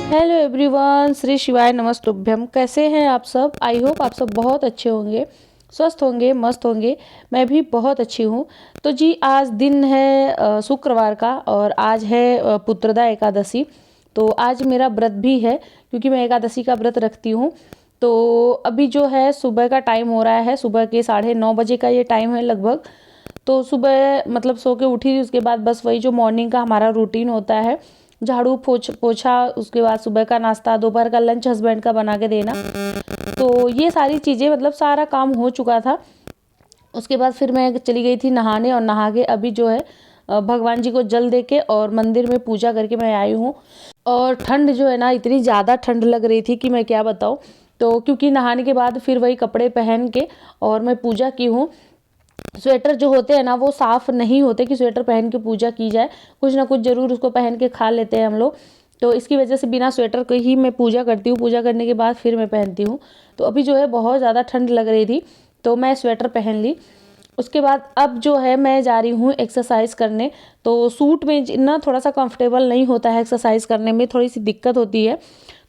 Hello everyone, Shri शिवाय नमस्तुभ्यम। कैसे हैं आप सब? आई होप आप सब बहुत अच्छे होंगे, स्वस्थ होंगे, मस्त होंगे। मैं भी बहुत अच्छी हूँ। तो जी, आज दिन है शुक्रवार का और आज है पुत्रदा एकादशी। तो आज मेरा व्रत भी है क्योंकि मैं एकादशी का व्रत रखती हूँ। तो अभी जो है सुबह का टाइम हो रहा है, सुबह के 9:30 का ये टाइम है लगभग। तो सुबह मतलब सो के उठी, उसके बाद बस वही जो मॉर्निंग का हमारा रूटीन होता है, झाड़ू पोछा, उसके बाद सुबह का नाश्ता, दोपहर का लंच हस्बैंड का बना के देना। तो ये सारी चीज़ें मतलब सारा काम हो चुका था। उसके बाद फिर मैं चली गई थी नहाने, और नहा के अभी जो है भगवान जी को जल दे के और मंदिर में पूजा करके मैं आई हूँ। और ठंड जो है ना, इतनी ज़्यादा ठंड लग रही थी कि मैं क्या बताऊँ। तो क्योंकि नहाने के बाद फिर वही कपड़े पहन के और मैं पूजा की हूँ। स्वेटर जो होते हैं ना, वो साफ़ नहीं होते कि स्वेटर पहन के पूजा की जाए, कुछ ना कुछ ज़रूर उसको पहन के खा लेते हैं हम लोग। तो इसकी वजह से बिना स्वेटर के ही मैं पूजा करती हूँ, पूजा करने के बाद फिर मैं पहनती हूँ। तो अभी जो है बहुत ज़्यादा ठंड लग रही थी तो मैं स्वेटर पहन ली। उसके बाद अब जो है मैं जा रही हूँ एक्सरसाइज करने। तो सूट में ना थोड़ा सा कंफर्टेबल नहीं होता है, एक्सरसाइज करने में थोड़ी सी दिक्कत होती है।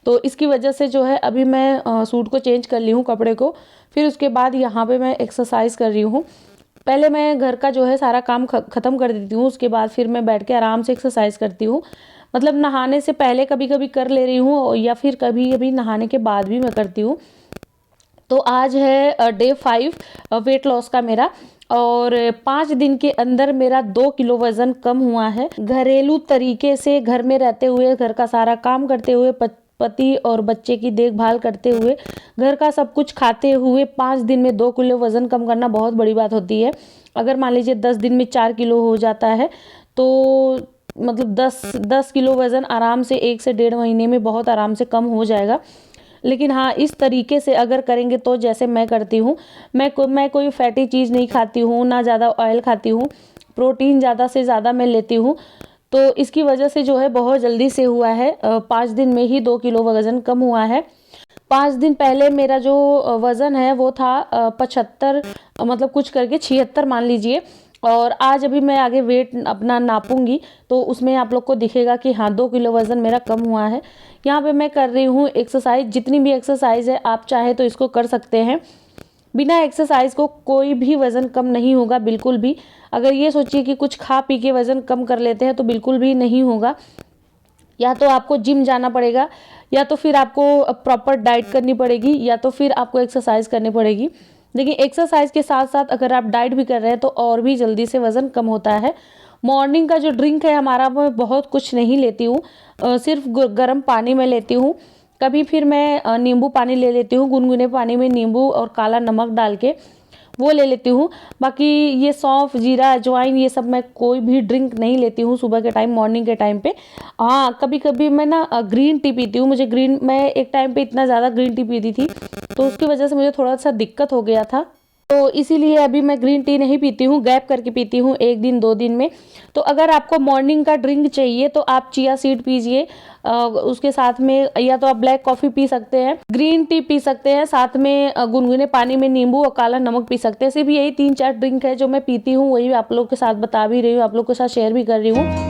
तो इसकी वजह से जो है अभी मैं सूट को चेंज कर ली हूँ, कपड़े को। फिर उसके बाद यहाँ पे मैं एक्सरसाइज कर रही हूँ। पहले मैं घर का जो है सारा काम ख़त्म कर देती हूँ, उसके बाद फिर मैं बैठ के आराम से एक्सरसाइज करती हूँ। मतलब नहाने से पहले कभी कभी कर ले रही हूँ, या फिर कभी कभी नहाने के बाद भी मैं करती हूँ। तो आज है डे 5 वेट लॉस का मेरा, और 5 दिन के अंदर मेरा 2 किलो वज़न कम हुआ है। घरेलू तरीके से घर में रहते हुए, घर का सारा काम करते हुए, पति और बच्चे की देखभाल करते हुए, घर का सब कुछ खाते हुए 5 दिन में 2 किलो वज़न कम करना बहुत बड़ी बात होती है। अगर मान लीजिए 10 दिन में 4 किलो हो जाता है तो मतलब 10 किलो वज़न आराम से 1 से 1.5 महीने में बहुत आराम से कम हो जाएगा। लेकिन हाँ, इस तरीके से अगर करेंगे तो जैसे मैं करती हूँ, मैं कोई फैटी चीज़ नहीं खाती हूँ, ना ज़्यादा ऑयल खाती हूँ, प्रोटीन ज़्यादा से ज़्यादा मैं लेती हूँ। तो इसकी वजह से जो है बहुत जल्दी से हुआ है, 5 दिन में ही 2 किलो वज़न कम हुआ है। 5 दिन पहले मेरा जो वज़न है वो था 75, मतलब कुछ करके 76 मान लीजिए। और आज अभी मैं आगे वेट अपना नापूंगी तो उसमें आप लोग को दिखेगा कि हाँ, 2 किलो वज़न मेरा कम हुआ है। यहाँ पे मैं कर रही हूँ एक्सरसाइज। जितनी भी एक्सरसाइज है आप चाहे तो इसको कर सकते हैं। बिना एक्सरसाइज को कोई भी वज़न कम नहीं होगा, बिल्कुल भी। अगर ये सोचिए कि कुछ खा पी के वज़न कम कर लेते हैं तो बिल्कुल भी नहीं होगा। या तो आपको जिम जाना पड़ेगा, या तो फिर आपको प्रॉपर डाइट करनी पड़ेगी, या तो फिर आपको एक्सरसाइज करनी पड़ेगी। लेकिन एक्सरसाइज के साथ साथ अगर आप डाइट भी कर रहे हैं तो और भी जल्दी से वज़न कम होता है। मॉर्निंग का जो ड्रिंक है हमारा, मैं बहुत कुछ नहीं लेती हूँ, सिर्फ गर्म पानी में लेती हूँ। कभी फिर मैं नींबू पानी ले लेती हूँ, गुनगुने पानी में नींबू और काला नमक डाल के वो ले लेती हूँ। बाकी ये सौंफ, जीरा, अजवाइन, ये सब मैं कोई भी ड्रिंक नहीं लेती हूँ सुबह के टाइम, मॉर्निंग के टाइम पे। हाँ, कभी कभी मैं ना ग्रीन टी पीती हूँ। मैं एक टाइम पे इतना ज़्यादा ग्रीन टी पीती थी तो उसकी वजह से मुझे थोड़ा सा दिक्कत हो गया था। तो इसीलिए अभी मैं ग्रीन टी नहीं पीती हूँ, गैप करके पीती हूँ, 1 दिन 2 दिन में। तो अगर आपको मॉर्निंग का ड्रिंक चाहिए तो आप चिया सीड पीजिए, उसके साथ में या तो आप ब्लैक कॉफ़ी पी सकते हैं, ग्रीन टी पी सकते हैं, साथ में गुनगुने पानी में नींबू और काला नमक पी सकते हैं। सिर्फ यही 3 4 ड्रिंक है जो मैं पीती हूँ, वही आप लोग के साथ बता भी रही हूँ, आप लोग के साथ शेयर भी कर रही हूँ।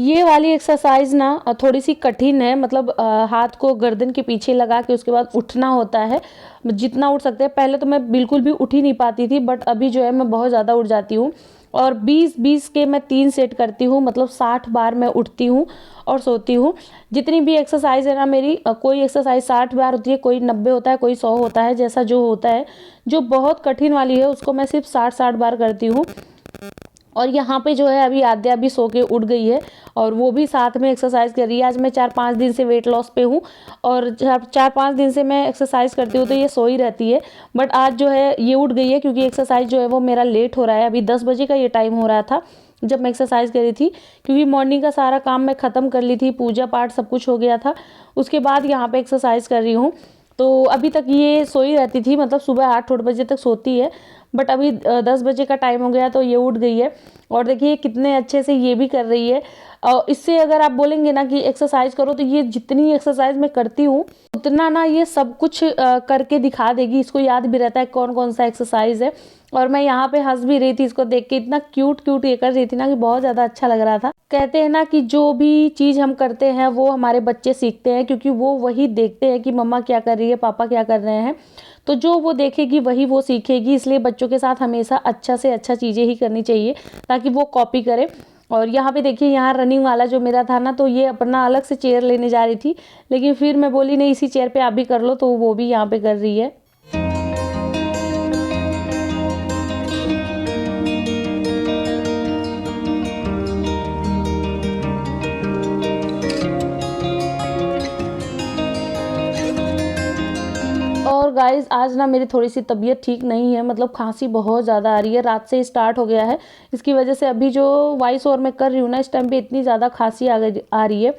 ये वाली एक्सरसाइज ना थोड़ी सी कठिन है। मतलब हाथ को गर्दन के पीछे लगा के उसके बाद उठना होता है, जितना उठ सकते हैं। पहले तो मैं बिल्कुल भी उठ ही नहीं पाती थी, बट अभी जो है मैं बहुत ज़्यादा उठ जाती हूँ। और 20 20 के मैं 3 सेट करती हूँ, मतलब 60 बार मैं उठती हूँ और सोती हूँ। जितनी भी एक्सरसाइज है ना मेरी, कोई एक्सरसाइज 60 बार होती है, कोई 90 होता है, कोई 100 होता है, जैसा जो होता है। जो बहुत कठिन वाली है उसको मैं सिर्फ 60 बार करती हूँ। और यहाँ पे जो है अभी आद्या भी सो के उठ गई है और वो भी साथ में एक्सरसाइज कर रही है। आज मैं 4 5 दिन से वेट लॉस पे हूँ, और 4 5 दिन से मैं एक्सरसाइज करती हूँ तो ये सोई रहती है। बट आज जो है ये उठ गई है क्योंकि एक्सरसाइज जो है वो मेरा लेट हो रहा है। अभी 10 बजे का ये टाइम हो रहा था जब मैं एक्सरसाइज करी थी, क्योंकि मॉर्निंग का सारा काम मैं ख़त्म कर ली थी, पूजा पाठ सब कुछ हो गया था। उसके बाद यहाँ पे एक्सरसाइज कर रही हूँ। तो अभी तक ये सोई रहती थी, मतलब सुबह 8 8 बजे तक सोती है। बट अभी 10 बजे का टाइम हो गया तो ये उठ गई है और देखिए कितने अच्छे से ये भी कर रही है। इससे अगर आप बोलेंगे ना कि एक्सरसाइज करो, तो ये जितनी एक्सरसाइज मैं करती हूँ उतना ना ये सब कुछ करके दिखा देगी। इसको याद भी रहता है कौन कौन सा एक्सरसाइज है। और मैं यहाँ पे हंस भी रही थी इसको देख के, इतना क्यूट क्यूट ये कर रही थी ना कि बहुत ज़्यादा अच्छा लग रहा था। कहते हैं ना कि जो भी चीज़ हम करते हैं वो हमारे बच्चे सीखते हैं, क्योंकि वो वही देखते हैं कि मम्मा क्या कर रही है, पापा क्या कर रहे हैं। तो जो वो देखेगी वही वो सीखेगी, इसलिए बच्चों के साथ हमेशा अच्छा से अच्छा चीज़ें ही करनी चाहिए ताकि वो कॉपी करे। और यहाँ पे देखिए, यहाँ रनिंग वाला जो मेरा था ना, तो ये अपना अलग से चेयर लेने जा रही थी, लेकिन फिर मैं बोली नहीं, इसी चेयर पे आप भी कर लो, तो वो भी यहाँ पे कर रही है। और गाइज़ आज ना मेरी थोड़ी सी तबीयत ठीक नहीं है, मतलब खांसी बहुत ज़्यादा आ रही है, रात से स्टार्ट हो गया है। इसकी वजह से अभी जो वॉइस ओवर मैं कर रही हूँ ना, इस टाइम पे इतनी ज़्यादा खांसी आ रही है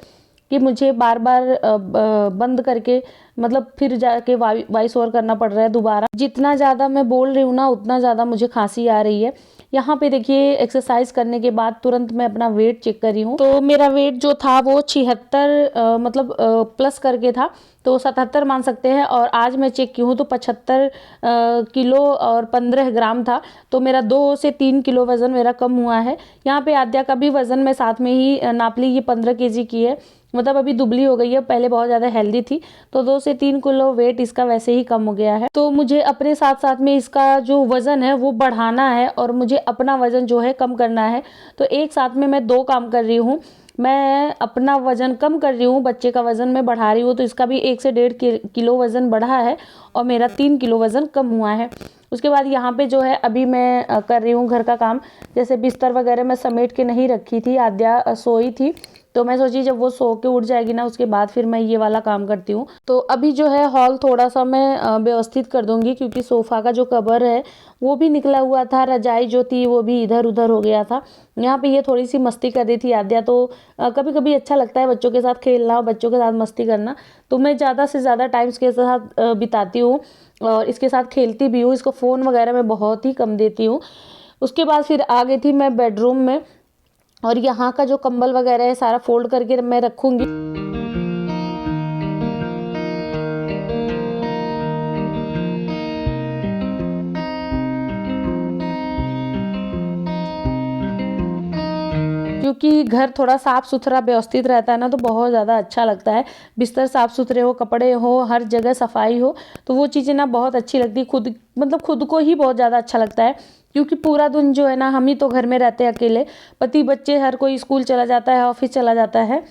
कि मुझे बार बार बंद करके मतलब फिर जाके वॉइस ओवर करना पड़ रहा है दोबारा। जितना ज़्यादा मैं बोल रही हूँ ना उतना ज़्यादा मुझे खांसी आ रही है। यहाँ पे देखिए, एक्सरसाइज करने के बाद तुरंत मैं अपना वेट चेक कर रही हूँ, तो मेरा वेट जो था वो 76 मतलब प्लस करके था, तो 77 मान सकते हैं। और आज मैं चेक की हूँ तो 75 किलो और 15 ग्राम था, तो मेरा 2 से 3 किलो वज़न मेरा कम हुआ है। यहाँ पे आद्या का भी वज़न मैं साथ में ही नाप ली, ये 15 केजी की है, मतलब अभी दुबली हो गई है, पहले बहुत ज़्यादा हेल्दी थी, तो 2 से 3 किलो वेट इसका वैसे ही कम हो गया है। तो मुझे अपने साथ साथ में इसका जो वज़न है वो बढ़ाना है और मुझे अपना वज़न जो है कम करना है। तो एक साथ में मैं 2 काम कर रही हूँ, मैं अपना वज़न कम कर रही हूँ, बच्चे का वज़न मैं बढ़ा रही हूँ, तो इसका भी 1 से 1.5 किलो वज़न बढ़ा है और मेरा 3 किलो वज़न कम हुआ है। उसके बाद यहाँ पे जो है अभी मैं कर रही हूँ घर का काम, जैसे बिस्तर वगैरह मैं समेट के नहीं रखी थी, आद्या सोई थी, तो मैं सोची जब वो सो के उठ जाएगी ना उसके बाद फिर मैं ये वाला काम करती हूँ। तो अभी जो है हॉल थोड़ा सा मैं व्यवस्थित कर दूंगी, क्योंकि सोफ़ा का जो कवर है वो भी निकला हुआ था, रजाई जो थी वो भी इधर उधर हो गया था। यहाँ पे ये थोड़ी सी मस्ती कर रही थी आद्या, तो कभी कभी अच्छा लगता है बच्चों के साथ खेलना, बच्चों के साथ मस्ती करना, तो मैं ज़्यादा से ज़्यादा टाइम इसके साथ बिताती हूँ और इसके साथ खेलती भी हूँ। इसको फ़ोन वगैरह मैं बहुत ही कम देती हूँ। उसके बाद फिर आ गई थी मैं बेडरूम में, और यहाँ का जो कंबल वगैरह है सारा फोल्ड करके मैं रखूँगी। क्योंकि घर थोड़ा साफ़ सुथरा व्यवस्थित रहता है ना, तो बहुत ज़्यादा अच्छा लगता है। बिस्तर साफ़ सुथरे हो, कपड़े हो, हर जगह सफाई हो, तो वो चीज़ें ना बहुत अच्छी लगती है। खुद मतलब खुद को ही बहुत ज़्यादा अच्छा लगता है, क्योंकि पूरा दिन जो है ना हम ही तो घर में रहते हैं अकेले, पति बच्चे हर कोई स्कूल चला जाता है, ऑफिस चला जाता है,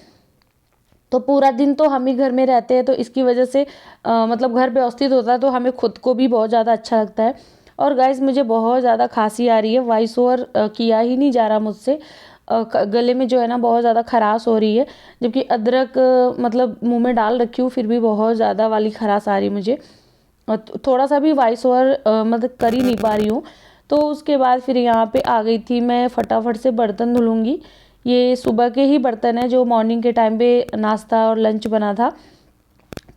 तो पूरा दिन तो हम ही घर में रहते हैं, तो इसकी वजह से मतलब घर व्यवस्थित होता है तो हमें खुद को भी बहुत ज़्यादा अच्छा लगता है। और गाइस मुझे बहुत ज़्यादा खांसी आ रही है, वॉइस ओवर किया ही नहीं जा रहा मुझसे, गले में जो है ना बहुत ज़्यादा खराश हो रही है, जबकि अदरक मतलब मुंह में डाल रखी हूँ फिर भी बहुत ज़्यादा वाली खराश आ रही है मुझे, थोड़ा सा भी वॉइस ओवर मतलब कर ही नहीं पा रही हूँ। तो उसके बाद फिर यहाँ पे आ गई थी मैं, फटाफट से बर्तन धुलूँगी। ये सुबह के ही बर्तन है जो मॉर्निंग के टाइम पे नाश्ता और लंच बना था,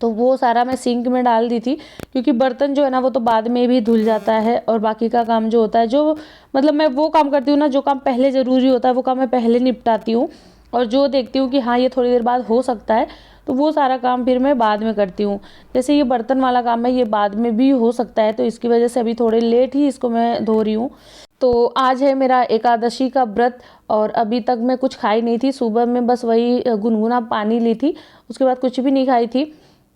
तो वो सारा मैं सिंक में डाल दी थी, क्योंकि बर्तन जो है ना वो तो बाद में भी धुल जाता है, और बाकी का काम जो होता है, जो मतलब मैं वो काम करती हूँ ना, जो काम पहले ज़रूरी होता है वो काम मैं पहले निपटाती हूँ, और जो देखती हूँ कि हाँ ये थोड़ी देर बाद हो सकता है, तो वो सारा काम फिर मैं बाद में करती हूँ। जैसे ये बर्तन वाला काम है ये बाद में भी हो सकता है, तो इसकी वजह से अभी थोड़े लेट ही इसको मैं धो रही हूँ। तो आज है मेरा एकादशी का व्रत, और अभी तक मैं कुछ खाई नहीं थी। सुबह में बस वही गुनगुना पानी ली थी, उसके बाद कुछ भी नहीं खाई थी,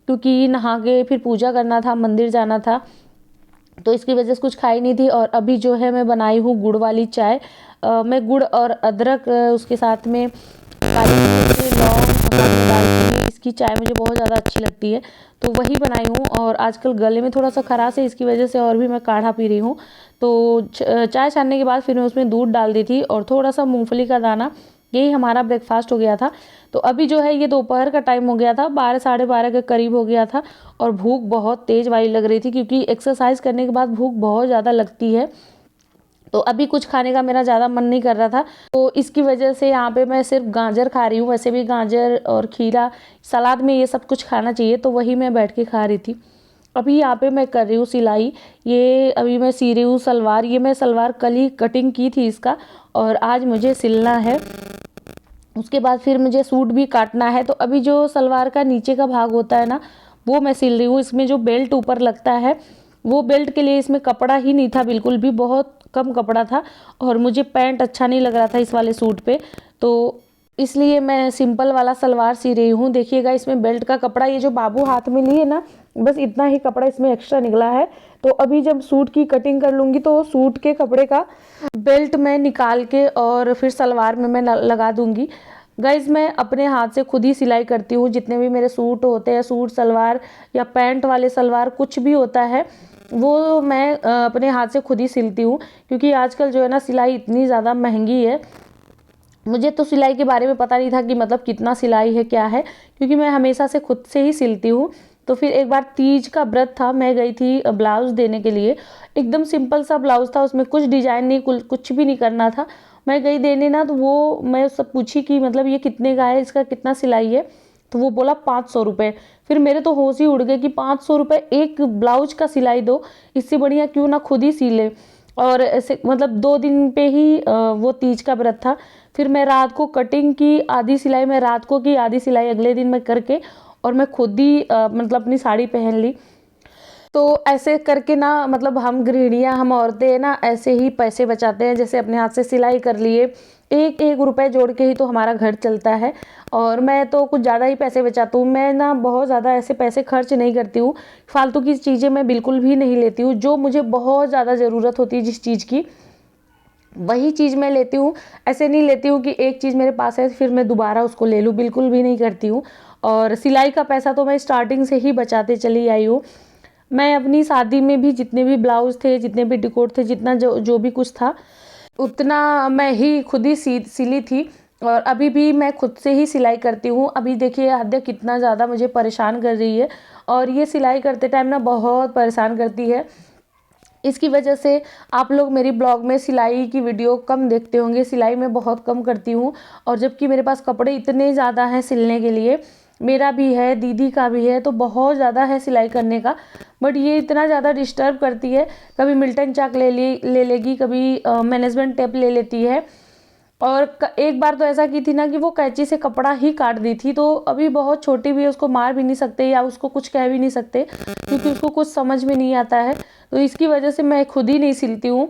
क्योंकि नहा के फिर पूजा करना था, मंदिर जाना था, तो इसकी वजह से कुछ खाई नहीं थी। और अभी जो है मैं बनाई हूँ गुड़ वाली चाय। मैं गुड़ और अदरक उसके साथ में काली मिर्च, लौंग, दालचीनी, इसकी चाय मुझे बहुत ज़्यादा अच्छी लगती है, तो वही बनाई हूँ। और आजकल गले में थोड़ा सा खराश है, इसकी वजह से और भी मैं काढ़ा पी रही हूँ। तो चाय छानने के बाद फिर मैं उसमें दूध डाल दी थी और थोड़ा सा मूंगफली का दाना, यही हमारा ब्रेकफास्ट हो गया था। तो अभी जो है ये दोपहर का टाइम हो गया था, 12 साढ़े 12 के करीब हो गया था, और भूख बहुत तेज़ वाली लग रही थी, क्योंकि एक्सरसाइज करने के बाद भूख बहुत ज़्यादा लगती है। तो अभी कुछ खाने का मेरा ज़्यादा मन नहीं कर रहा था, तो इसकी वजह से यहाँ पे मैं सिर्फ गाजर खा रही हूँ। वैसे भी गाजर और खीरा सलाद में ये सब कुछ खाना चाहिए, तो वही मैं बैठ के खा रही थी। अभी यहाँ पे मैं कर रही हूँ सिलाई। ये अभी मैं सी रही हूँ सलवार। ये मैं सलवार कल ही कटिंग की थी इसका, और आज मुझे सिलना है। उसके बाद फिर मुझे सूट भी काटना है। तो अभी जो सलवार का नीचे का भाग होता है ना, वो मैं सिल रही हूँ। इसमें जो बेल्ट ऊपर लगता है, वो बेल्ट के लिए इसमें कपड़ा ही नहीं था, बिल्कुल भी, बहुत कम कपड़ा था, और मुझे पैंट अच्छा नहीं लग रहा था इस वाले सूट पे, तो इसलिए मैं सिंपल वाला सलवार सी रही हूँ। देखिएगा इसमें बेल्ट का कपड़ा, ये जो बाबू हाथ में लिए ना, बस इतना ही कपड़ा इसमें एक्स्ट्रा निकला है। तो अभी जब सूट की कटिंग कर लूँगी तो सूट के कपड़े का बेल्ट मैं निकाल के और फिर सलवार में मैं लगा दूँगी। गाइज़, मैं अपने हाथ से खुद ही सिलाई करती हूँ। जितने भी मेरे सूट होते हैं, सूट सलवार या पैंट वाले सलवार, कुछ भी होता है, वो मैं अपने हाथ से खुद ही सिलती हूँ। क्योंकि आजकल जो है ना, सिलाई इतनी ज़्यादा महंगी है। मुझे तो सिलाई के बारे में पता नहीं था कि मतलब कितना सिलाई है, क्या है, क्योंकि मैं हमेशा से खुद से ही सिलती हूँ। तो फिर एक बार तीज का व्रत था, मैं गई थी ब्लाउज़ देने के लिए। एकदम सिंपल सा ब्लाउज़ था, उसमें कुछ डिजाइन नहीं, कुछ भी नहीं करना था। मैं गई देने ना, तो वो मैं सब पूछी कि मतलब ये कितने का है, इसका कितना सिलाई है। तो वो बोला 500 रुपये। फिर मेरे तो होश ही उड़ गए कि 500 रुपये एक ब्लाउज का सिलाई दो, इससे बढ़िया क्यों ना खुद ही सिले। और ऐसे मतलब 2 दिन पे ही वो तीज का व्रत था। फिर मैं रात को कटिंग की, आधी सिलाई मैं रात को की, आधी सिलाई अगले दिन मैं करके, और मैं खुद ही मतलब अपनी साड़ी पहन ली। तो ऐसे करके ना, मतलब हम गृहिणियाँ, हम औरतें ना ऐसे ही पैसे बचाते हैं। जैसे अपने हाथ से सिलाई कर लिए, एक एक रुपए जोड़ के ही तो हमारा घर चलता है। और मैं तो कुछ ज़्यादा ही पैसे बचाती हूँ। मैं ना बहुत ज़्यादा ऐसे पैसे खर्च नहीं करती हूँ। फालतू की चीज़ें मैं बिल्कुल भी नहीं लेती हूँ। जो मुझे बहुत ज़्यादा ज़रूरत होती है जिस चीज़ की, वही चीज़ मैं लेती हूँ। ऐसे नहीं लेती हूँ कि एक चीज़ मेरे पास है फिर मैं दोबारा उसको ले लूँ, बिल्कुल भी नहीं करती हूँ। और सिलाई का पैसा तो मैं स्टार्टिंग से ही बचाते चली आई हूँ। मैं अपनी शादी में भी जितने भी ब्लाउज़ थे, जितने भी टिकोट थे, जितना जो भी कुछ था, उतना मैं ही खुद ही सिली थी। और अभी भी मैं खुद से ही सिलाई करती हूँ। अभी देखिए आद्या कितना ज़्यादा मुझे परेशान कर रही है, और ये सिलाई करते टाइम ना बहुत परेशान करती है। इसकी वजह से आप लोग मेरी ब्लॉग में सिलाई की वीडियो कम देखते होंगे। सिलाई मैं बहुत कम करती हूँ, और जबकि मेरे पास कपड़े इतने ज़्यादा हैं सिलने के लिए। मेरा भी है, दीदी का भी है, तो बहुत ज़्यादा है सिलाई करने का। बट ये इतना ज़्यादा डिस्टर्ब करती है। कभी मिल्टन चाक ले लेगी, कभी मैनेजमेंट टेप ले लेती है। और एक बार तो ऐसा की थी ना कि वो कैंची से कपड़ा ही काट दी थी। तो अभी बहुत छोटी भी है, उसको मार भी नहीं सकते या उसको कुछ कह भी नहीं सकते, क्योंकि उसको कुछ समझ में नहीं आता है। तो इसकी वजह से मैं खुद ही नहीं सिलती हूँ।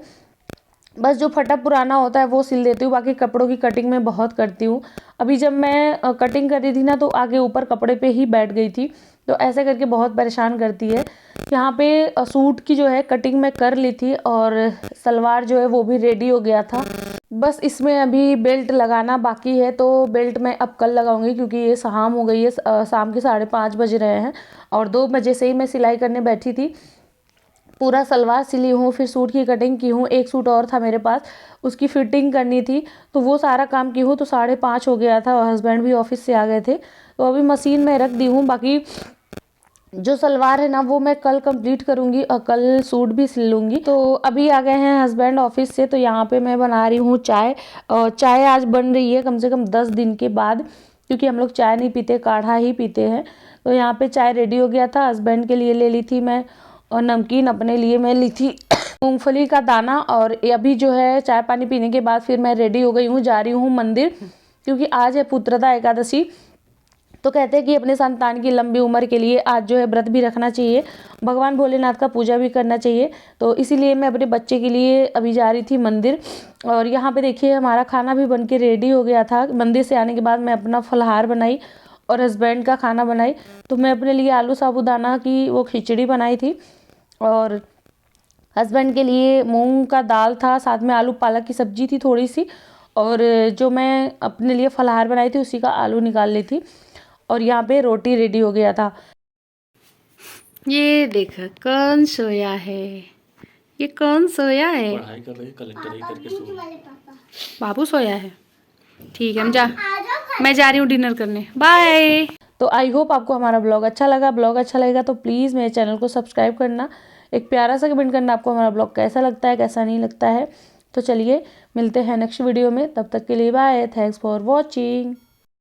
बस जो फटा पुराना होता है वो सिल देती हूँ, बाकी कपड़ों की कटिंग मैं बहुत करती हूँ। अभी जब मैं कटिंग कर रही थी ना, तो आगे ऊपर कपड़े पे ही बैठ गई थी। तो ऐसे करके बहुत परेशान करती है। यहाँ पे सूट की जो है कटिंग मैं कर ली थी, और सलवार जो है वो भी रेडी हो गया था। बस इसमें अभी बेल्ट लगाना बाकी है। तो बेल्ट मैं अब कल लगाऊंगी, क्योंकि ये शाम हो गई है, शाम के 5:30 बज रहे हैं, और 2 बजे से ही मैं सिलाई करने बैठी थी। पूरा सलवार सिली हूँ, फिर सूट की कटिंग की हूँ। एक सूट और था मेरे पास, उसकी फिटिंग करनी थी, तो वो सारा काम की हूँ। तो 5:30 हो गया था, और हस्बैंड भी ऑफिस से आ गए थे, तो अभी मशीन में रख दी हूँ। बाकी जो सलवार है ना, वो मैं कल कंप्लीट करूँगी, और कल सूट भी सिल लूँगी। तो अभी आ गए हैं हस्बैंड ऑफिस से, तो यहाँ पे मैं बना रही हूँ चाय। और चाय आज बन रही है कम से कम 10 दिन के बाद, क्योंकि हम लोग चाय नहीं पीते, काढ़ा ही पीते हैं। तो यहाँ पे चाय रेडी हो गया था। हस्बैंड के लिए ले ली थी मैं, और नमकीन अपने लिए मैं ली थी मूंगफली का दाना। और अभी जो है चाय पानी पीने के बाद फिर मैं रेडी हो गई हूँ, जा रही हूँ मंदिर, क्योंकि आज है पुत्रदा एकादशी। तो कहते हैं कि अपने संतान की लंबी उम्र के लिए आज जो है व्रत भी रखना चाहिए, भगवान भोलेनाथ का पूजा भी करना चाहिए। तो इसीलिए मैं अपने बच्चे के लिए अभी जा रही थी मंदिर। और यहाँ पे देखिए हमारा खाना भी बन के रेडी हो गया था। मंदिर से आने के बाद मैं अपना फलाहार बनाई और हस्बैंड का खाना बनाई। तो मैं अपने लिए आलू साबूदाना की वो खिचड़ी बनाई थी, और हस्बैंड के लिए मूंग का दाल था, साथ में आलू पालक की सब्जी थी थोड़ी सी, और जो मैं अपने लिए फलाहार बनाई थी उसी का आलू निकाल ली थी। और यहाँ पे रोटी रेडी हो गया था। ये देखा कौन सोया है, ये कौन सोया है? पढ़ाई कर रही है, कलेक्टर ही करके सो रही है। बाबू सोया है। ठीक है, मैं जा रही हूँ डिनर करने। बाय। तो आई होप आपको हमारा ब्लॉग अच्छा लगा। ब्लॉग अच्छा लगेगा तो प्लीज़ मेरे चैनल को सब्सक्राइब करना, एक प्यारा सा कमेंट करना आपको हमारा ब्लॉग कैसा लगता है, कैसा नहीं लगता है। तो चलिए मिलते हैं नेक्स्ट वीडियो में, तब तक के लिए बाय। Thanks for watching.